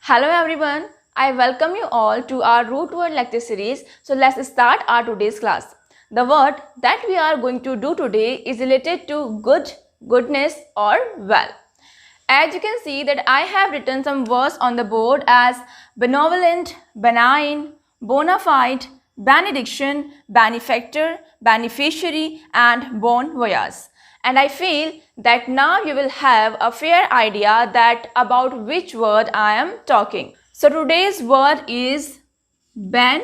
Hello everyone, I welcome you all to our root word lecture series. So let's start our today's class. The word that we are going to do today is related to good, goodness or well. As you can see that I have written some words on the board as benevolent, benign, bona fide, benediction, benefactor, beneficiary and bon voyage. And I feel that now you will have a fair idea that about which word I am talking. So today's word is ben,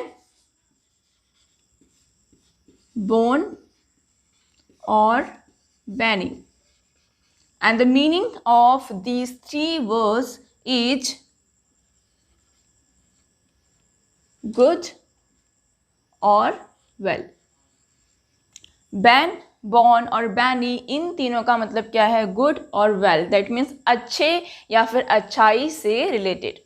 bon or benny. And the meaning of these three words is good और well. Ban, born और बैनी इन तीनों का मतलब क्या है? Good और well. That means अच्छे या फिर अच्छाई से related.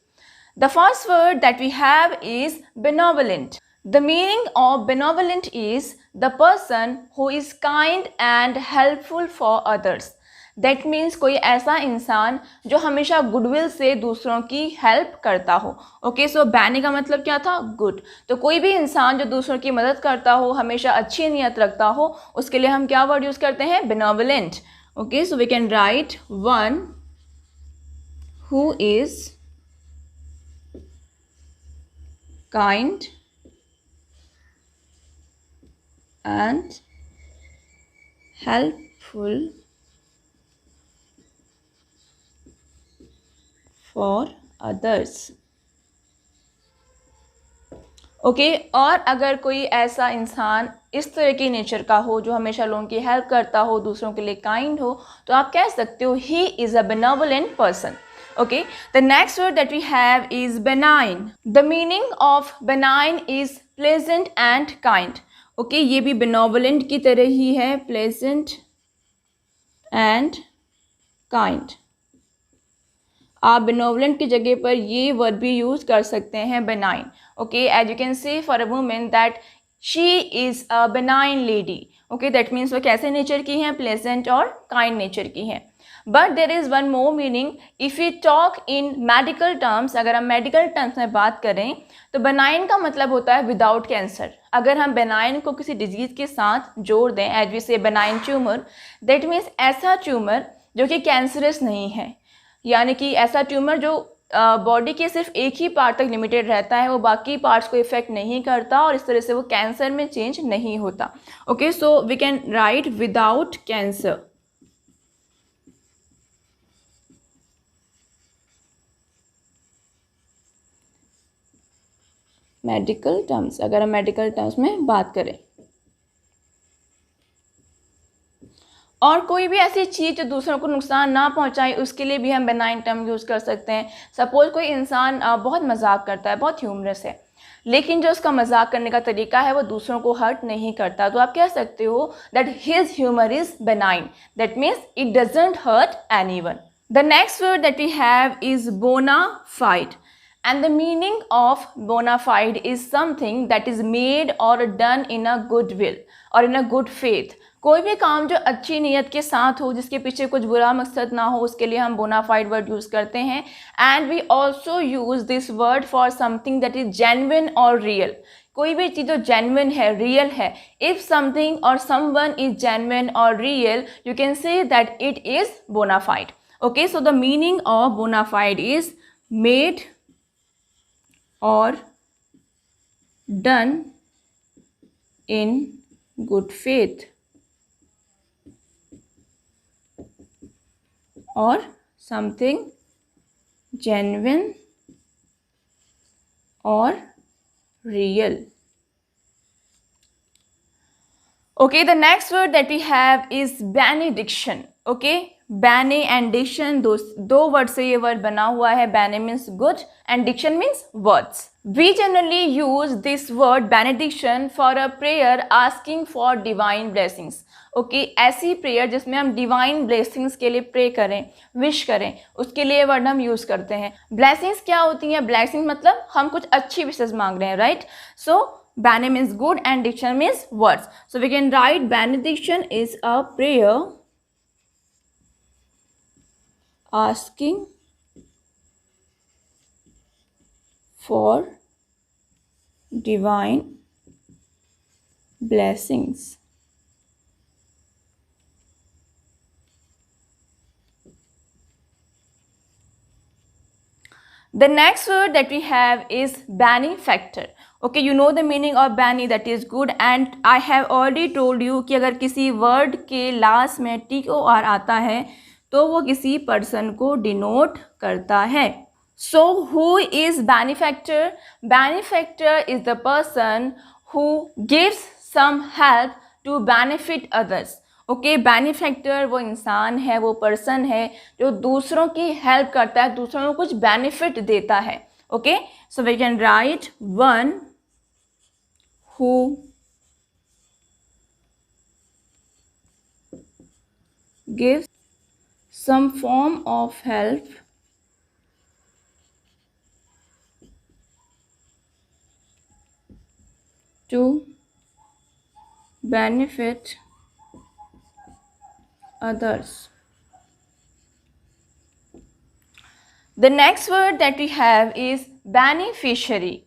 The first word that we have is benevolent. The meaning of benevolent is the person who is kind and helpful for others. That means कोई ऐसा इंसान जो हमेशा गुडविल से दूसरों की हेल्प करता हो. ओके, सो बैनी का मतलब क्या था? गुड. तो कोई भी इंसान जो दूसरों की मदद करता हो, हमेशा अच्छी नीयत रखता हो, उसके लिए हम क्या वर्ड यूज़ करते हैं? Benevolent. Okay, so we can write one who is kind and helpful for others. Okay, और अगर कोई ऐसा इंसान इस तरह की नेचर का हो जो हमेशा लोगों की हेल्प करता हो, दूसरों के लिए काइंड हो, तो आप कह सकते हो he is a benevolent person. Okay, the next word that we have is benign. The meaning of benign is pleasant and kind. Okay, ये भी बेनोवलेंट की तरह ही है, प्लेजेंट एंड काइंड. आप बेनोवलेंट की जगह पर ये वर्ड भी यूज़ कर सकते हैं, benign. Okay, as you can say for a women that she is a benign lady. Okay, that means वो कैसे नेचर की हैं? प्लेजेंट और काइंड नेचर की हैं. But there is one more meaning. If you talk in medical terms, अगर हम medical terms में बात करें तो बेनाइन का मतलब होता है विदाउट कैंसर. अगर हम बेनाइन को किसी डिजीज़ के साथ जोड़ दें, एज वी से बेनाइन ट्यूमर, दैट मीन्स ऐसा ट्यूमर जो कि कैंसरस नहीं है, यानी कि ऐसा ट्यूमर जो बॉडी के सिर्फ एक ही पार्ट तक लिमिटेड रहता है, वो बाकी पार्ट्स को इफेक्ट नहीं करता और इस तरह से वो कैंसर में चेंज नहीं होता. Okay, so we can write without cancer. Medical terms, अगर हम मेडिकल टर्म्स में बात करें, और कोई भी ऐसी चीज़ जो दूसरों को नुकसान ना पहुंचाए, उसके लिए भी हम बेनाइन टर्म यूज़ कर सकते हैं. सपोज कोई इंसान बहुत मजाक करता है, बहुत ह्यूमरस है, लेकिन जो उसका मजाक करने का तरीका है वो दूसरों को हर्ट नहीं करता, तो आप कह सकते हो that his humour is benign. That means it doesn't hurt anyone. The next word that we have is bona fide. And the meaning of bona fide is something that is made or done in a good will or in a good faith. कोई भी काम जो अच्छी नीयत के साथ हो, जिसके पीछे कुछ बुरा मकसद ना हो, उसके लिए हम bona fide वर्ड यूज़ करते हैं. And we also use this word for something that is genuine or real. कोई भी चीज़ जो genuine है, real है. If something or someone is genuine or real, you can say that it is bona fide. Okay, so the meaning of bona fide is made or done in good faith or something genuine or real. Okay, the next word that we have is benediction. Okay, bene and diction, दो word से ये word बना हुआ है. Bene means good and diction means words. We generally use this word benediction for a prayer asking for divine blessings. Okay, ऐसी prayer जिसमें हम divine blessings के लिए प्रे करें, विश करें, उसके लिए वर्ड हम यूज़ करते हैं. ब्लेसिंग्स क्या होती हैं? ब्लेसिंग मतलब हम कुछ अच्छी विशेष मांग रहे हैं, right? So bene means good and diction means words. So we can write benediction is a prayer asking for divine blessings. The next word that we have is benefactor. Okay, you know the meaning of beni, that is good, and I have already told you कि अगर किसी word के last में TOR आता है तो वो किसी person को denote करता है. So who is benefactor? Benefactor is the person who gives some help to benefit others. Okay, benefactor वो इंसान है, वो पर्सन है जो दूसरों की हेल्प करता है, दूसरों को कुछ बेनिफिट देता है. Okay, so we can write one who gives some form of help to benefit others. The next word that we have is beneficiary.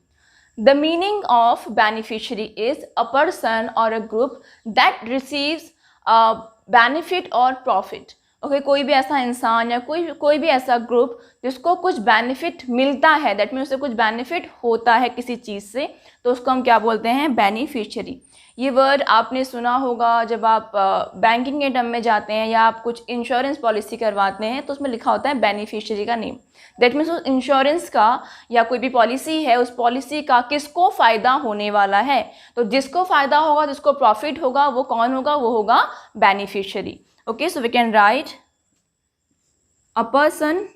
The meaning of beneficiary is a person or a group that receives a benefit or profit. Okay, कोई भी ऐसा इंसान या कोई भी ऐसा group जिसको कुछ बेनिफिट मिलता है, दैट मीन उससे कुछ बेनिफिट होता है किसी चीज़ से, तो उसको हम क्या बोलते हैं? बेनिफिशियरी. ये वर्ड आपने सुना होगा जब आप बैंकिंग के टर्म में जाते हैं या आप कुछ इंश्योरेंस पॉलिसी करवाते हैं तो उसमें लिखा होता है बेनिफिशियरी का नेम. दैट मीन्स उस इंश्योरेंस का या कोई भी पॉलिसी है, उस पॉलिसी का किसको फ़ायदा होने वाला है. तो जिसको फ़ायदा होगा, जिसको प्रॉफिट होगा, वो कौन होगा? वो होगा beneficiary. Okay, so we can write a person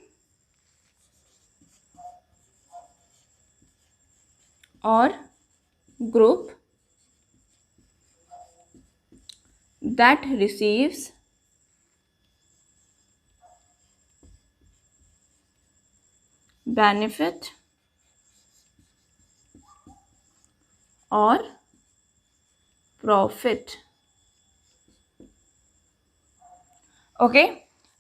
or group that receives benefit or profit. Okay,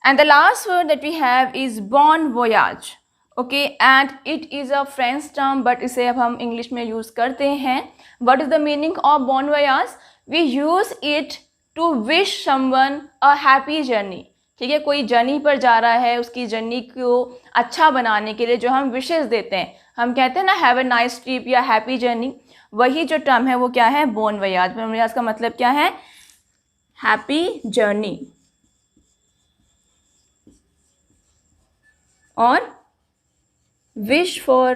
and the last word that we have is bon voyage. Okay, and it is a French term, but इसे अब हम English में use करते हैं. What is the meaning of bon voyage? We use it to wish someone a happy journey. ठीक है, कोई journey पर जा रहा है, उसकी जर्नी को अच्छा बनाने के लिए जो हम विशेष देते हैं, हम कहते हैं ना हैव अ नाइस ट्रिप या हैप्पी जर्नी. वही जो टर्म है वो क्या है? bon voyage. bon voyage का मतलब क्या है? Happy journey or wish for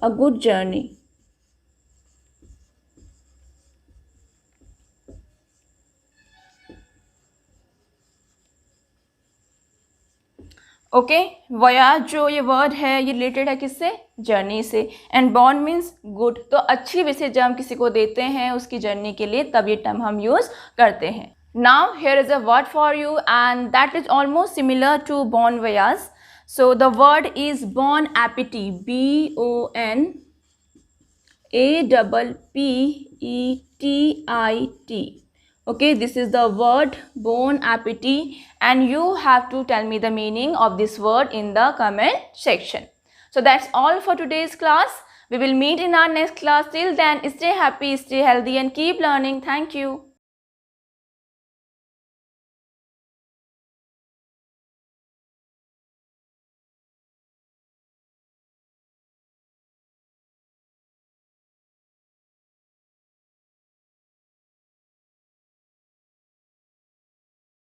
a good journey. Okay, voyage जो ये वर्ड है ये रिलेटेड है किससे? जर्नी से. And Bon means good. तो अच्छी विशेष जब हम किसी को देते हैं उसकी जर्नी के लिए, तब ये टर्म हम यूज़ करते हैं. Now here is a word for you and that is almost similar to bon voyage. So the word is bon appetit. BONAPPETIT. Okay, this is the word bon appetit and you have to tell me the meaning of this word in the comment section. So that's all for today's class. We will meet in our next class. Till then, stay happy, stay healthy and keep learning. Thank you.